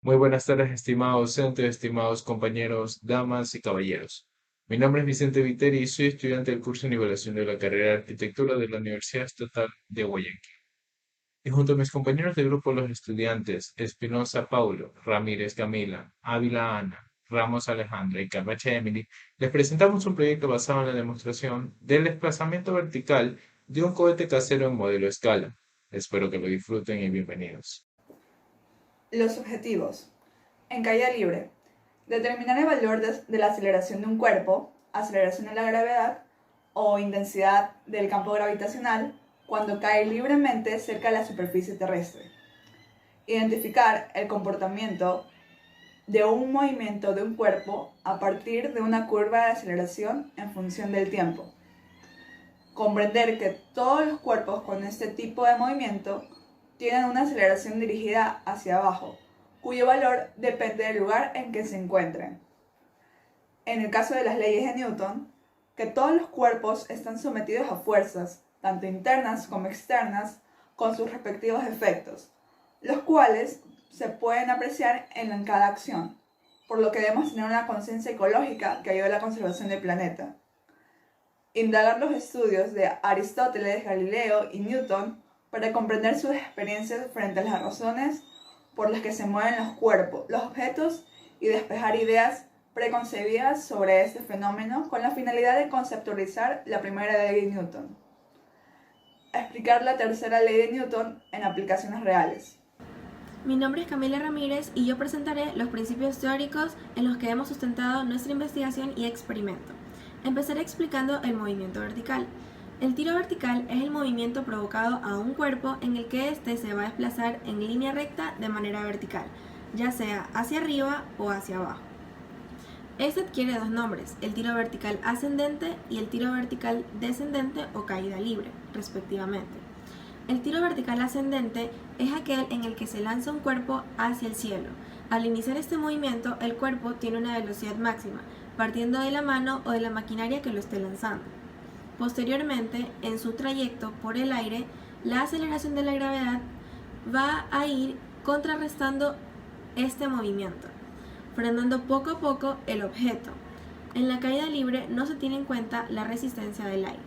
Muy buenas tardes, estimado docente, estimados compañeros, damas y caballeros. Mi nombre es Vicente Viteri y soy estudiante del curso de nivelación de la carrera de Arquitectura de la Universidad Estatal de Guayaquil. Y junto a mis compañeros de grupo, los estudiantes Espinosa Paulo, Ramírez Camila, Ávila Ana, Ramos Alejandra y Carvache Emily, les presentamos un proyecto basado en la demostración del desplazamiento vertical de un cohete casero en modelo escala. Espero que lo disfruten y bienvenidos. Los objetivos. En caída libre. Determinar el valor de la aceleración de un cuerpo, aceleración de la gravedad o intensidad del campo gravitacional cuando cae libremente cerca de la superficie terrestre. Identificar el comportamiento de un movimiento de un cuerpo a partir de una curva de aceleración en función del tiempo. Comprender que todos los cuerpos con este tipo de movimiento tienen una aceleración dirigida hacia abajo, cuyo valor depende del lugar en que se encuentren. En el caso de las leyes de Newton, que todos los cuerpos están sometidos a fuerzas, tanto internas como externas, con sus respectivos efectos, los cuales se pueden apreciar en cada acción, por lo que debemos tener una conciencia ecológica que ayude a la conservación del planeta. Indagar los estudios de Aristóteles, Galileo y Newton para comprender sus experiencias frente a las razones por las que se mueven los cuerpos, los objetos y despejar ideas preconcebidas sobre este fenómeno con la finalidad de conceptualizar la primera ley de Newton. Explicar la tercera ley de Newton en aplicaciones reales. Mi nombre es Camila Ramírez y yo presentaré los principios teóricos en los que hemos sustentado nuestra investigación y experimento. Empezaré explicando el movimiento vertical. El tiro vertical es el movimiento provocado a un cuerpo en el que éste se va a desplazar en línea recta de manera vertical, ya sea hacia arriba o hacia abajo. Este adquiere dos nombres, el tiro vertical ascendente y el tiro vertical descendente o caída libre, respectivamente. El tiro vertical ascendente es aquel en el que se lanza un cuerpo hacia el cielo. Al iniciar este movimiento, el cuerpo tiene una velocidad máxima, partiendo de la mano o de la maquinaria que lo esté lanzando. Posteriormente, en su trayecto por el aire, la aceleración de la gravedad va a ir contrarrestando este movimiento, frenando poco a poco el objeto. En la caída libre no se tiene en cuenta la resistencia del aire,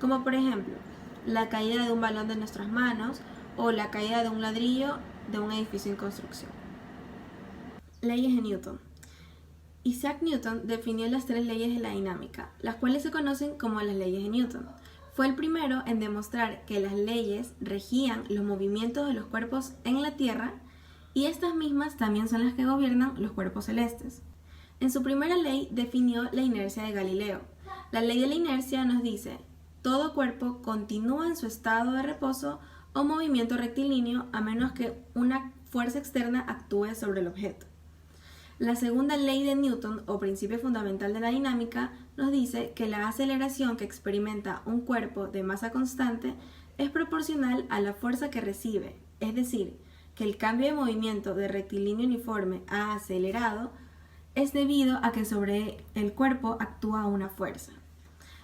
como por ejemplo, la caída de un balón de nuestras manos o la caída de un ladrillo de un edificio en construcción. Leyes de Newton. Isaac Newton definió las tres leyes de la dinámica, las cuales se conocen como las leyes de Newton. Fue el primero en demostrar que las leyes regían los movimientos de los cuerpos en la Tierra y estas mismas también son las que gobiernan los cuerpos celestes. En su primera ley definió la inercia de Galileo. La ley de la inercia nos dice: todo cuerpo continúa en su estado de reposo o movimiento rectilíneo a menos que una fuerza externa actúe sobre el objeto. La segunda ley de Newton, o principio fundamental de la dinámica, nos dice que la aceleración que experimenta un cuerpo de masa constante es proporcional a la fuerza que recibe, es decir, que el cambio de movimiento de rectilíneo uniforme a acelerado es debido a que sobre el cuerpo actúa una fuerza.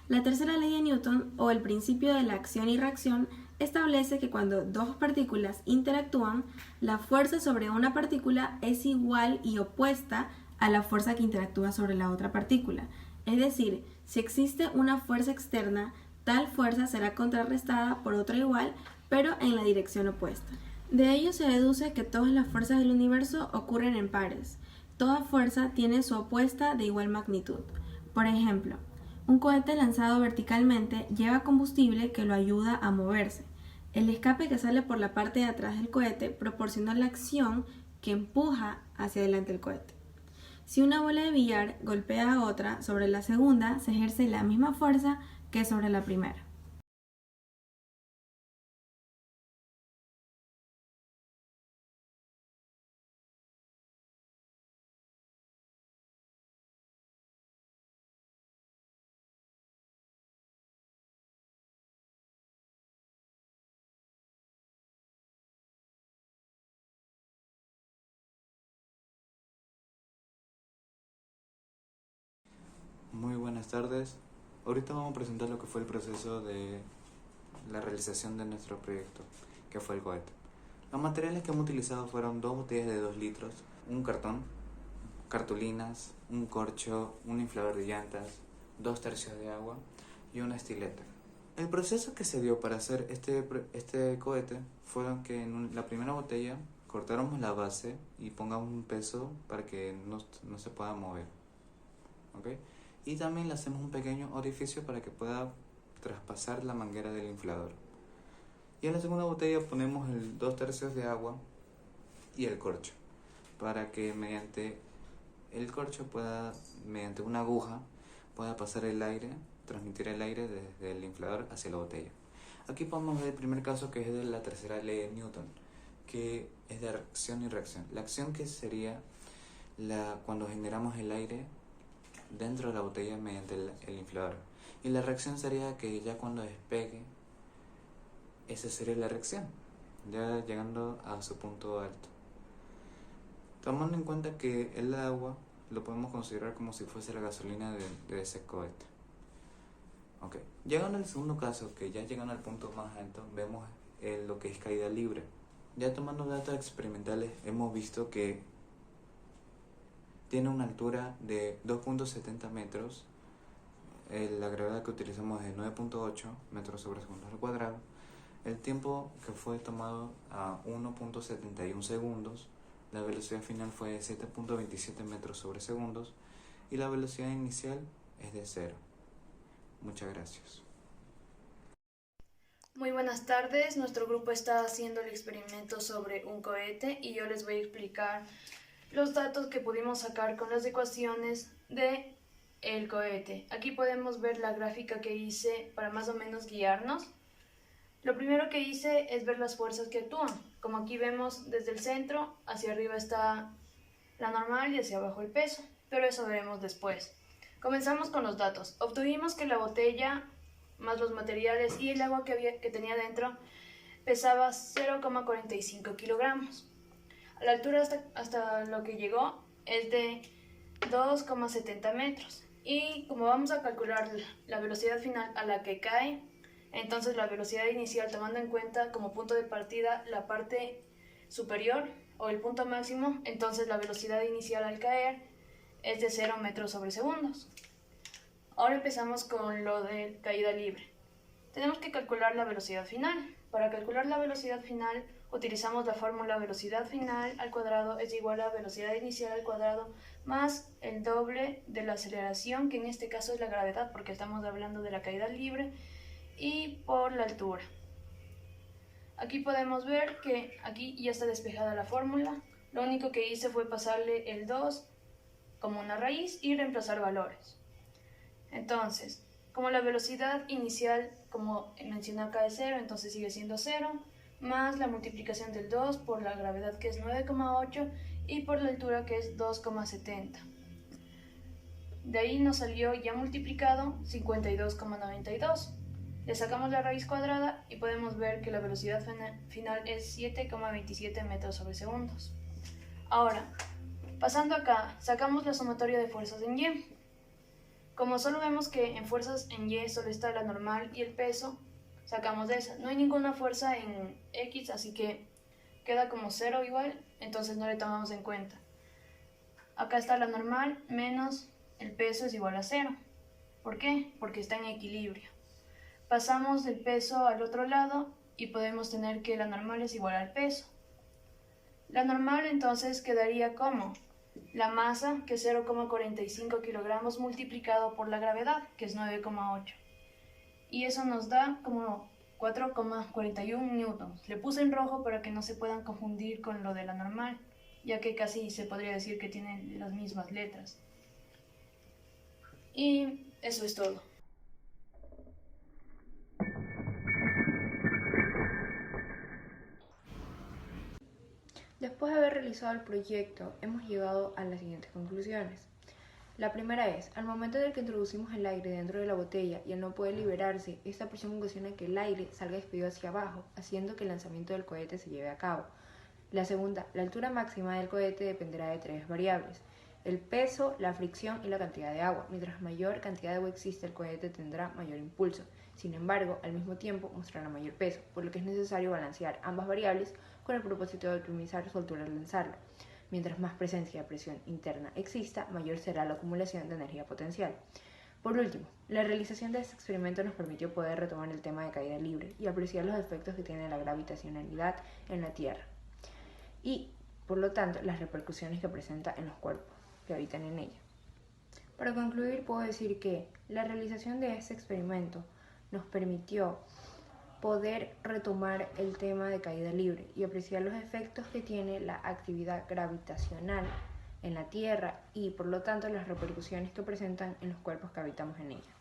La tercera ley de Newton, o el principio de la acción y reacción, establece que cuando dos partículas interactúan, la fuerza sobre una partícula es igual y opuesta a la fuerza que interactúa sobre la otra partícula. Es decir, si existe una fuerza externa, tal fuerza será contrarrestada por otra igual, pero en la dirección opuesta. De ello se deduce que todas las fuerzas del universo ocurren en pares. Toda fuerza tiene su opuesta de igual magnitud. Por ejemplo, un cohete lanzado verticalmente lleva combustible que lo ayuda a moverse. El escape que sale por la parte de atrás del cohete proporciona la acción que empuja hacia adelante el cohete. Si una bola de billar golpea a otra, sobre la segunda se ejerce la misma fuerza que sobre la primera. Muy buenas tardes. Ahorita vamos a presentar lo que fue el proceso de la realización de nuestro proyecto, que fue el cohete. Los materiales que hemos utilizado fueron dos botellas de 2 litros, un cartón, cartulinas, un corcho, un inflador de llantas, 2/3 de agua y una estileta. El proceso que se dio para hacer este cohete fue que en la primera botella cortáramos la base y pongamos un peso para que no se pueda mover. ¿Okay? Y también le hacemos un pequeño orificio para que pueda traspasar la manguera del inflador. Y en la segunda botella ponemos el 2/3 de agua y el corcho, para que mediante el corcho pueda, mediante una aguja, pueda pasar el aire, transmitir el aire desde el inflador hacia la botella. Aquí podemos ver el primer caso, que es de la tercera ley de Newton, que es de acción y reacción. La acción, que sería cuando generamos el aire dentro de la botella mediante el inflador, y la reacción sería que ya cuando despegue, esa sería la reacción, ya llegando a su punto alto. Tomando en cuenta que el agua lo podemos considerar como si fuese la gasolina de ese cohete. Okay. Llegando al segundo caso, que ya llegando al punto más alto, vemos lo que es caída libre. Ya tomando datos experimentales, hemos visto que tiene una altura de 2.70 metros, la gravedad que utilizamos es de 9.8 metros sobre segundos al cuadrado, el tiempo que fue tomado a 1.71 segundos, la velocidad final fue de 7.27 metros sobre segundos y la velocidad inicial es de 0. Muchas gracias. Muy buenas tardes, nuestro grupo está haciendo el experimento sobre un cohete y yo les voy a explicar los datos que pudimos sacar con las ecuaciones de el cohete. Aquí podemos ver la gráfica que hice para más o menos guiarnos. Lo primero que hice es ver las fuerzas que actúan. Como aquí vemos, desde el centro hacia arriba está la normal y hacia abajo el peso, pero eso veremos después. Comenzamos con los datos. Obtuvimos que la botella, más los materiales y el agua que tenía dentro, pesaba 0,45 kilogramos. La altura hasta lo que llegó es de 2,70 metros. Y como vamos a calcular la velocidad final a la que cae, entonces la velocidad inicial, tomando en cuenta como punto de partida la parte superior o el punto máximo, entonces la velocidad inicial al caer es de 0 metros sobre segundos. Ahora empezamos con lo de caída libre. Tenemos que calcular la velocidad final. Para calcular la velocidad final utilizamos la fórmula velocidad final al cuadrado es igual a velocidad inicial al cuadrado más el doble de la aceleración, que en este caso es la gravedad porque estamos hablando de la caída libre, y por la altura. Aquí podemos ver que aquí ya está despejada la fórmula. Lo único que hice fue pasarle el 2 como una raíz y reemplazar valores. Entonces, como la velocidad inicial, como mencioné acá, es 0, entonces sigue siendo 0, más la multiplicación del 2 por la gravedad, que es 9,8, y por la altura, que es 2,70. De ahí nos salió ya multiplicado 52,92. Le sacamos la raíz cuadrada y podemos ver que la velocidad final es 7,27 metros sobre segundos. Ahora, pasando acá, sacamos la sumatoria de fuerzas en Y. Como solo vemos que en fuerzas en Y solo está la normal y el peso, sacamos de esa. No hay ninguna fuerza en X, así que queda como 0 igual, entonces no le tomamos en cuenta. Acá está la normal menos el peso es igual a 0. ¿Por qué? Porque está en equilibrio. Pasamos el peso al otro lado y podemos tener que la normal es igual al peso. La normal entonces quedaría como la masa, que es 0,45 kilogramos, multiplicado por la gravedad, que es 9,8. Y eso nos da como 4,41 newtons. Le puse en rojo para que no se puedan confundir con lo de la normal, ya que casi se podría decir que tienen las mismas letras. Y eso es todo. Después de haber realizado el proyecto, hemos llegado a las siguientes conclusiones. La primera es, al momento en el que introducimos el aire dentro de la botella y al no poder liberarse, esta presión ocasiona que el aire salga despedido hacia abajo, haciendo que el lanzamiento del cohete se lleve a cabo. La segunda, la altura máxima del cohete dependerá de 3 variables: el peso, la fricción y la cantidad de agua. Mientras mayor cantidad de agua existe, el cohete tendrá mayor impulso. Sin embargo, al mismo tiempo mostrará mayor peso, por lo que es necesario balancear ambas variables con el propósito de optimizar su altura al lanzarlo. Mientras más presencia de presión interna exista, mayor será la acumulación de energía potencial. Por último, la realización de este experimento nos permitió poder retomar el tema de caída libre y apreciar los efectos que tiene la gravitacionalidad en la Tierra y, por lo tanto, las repercusiones que presenta en los cuerpos que habitan en ella. Para concluir, puedo decir que la realización de este experimento nos permitió poder retomar el tema de caída libre y apreciar los efectos que tiene la actividad gravitacional en la Tierra y, por lo tanto, las repercusiones que presentan en los cuerpos que habitamos en ella.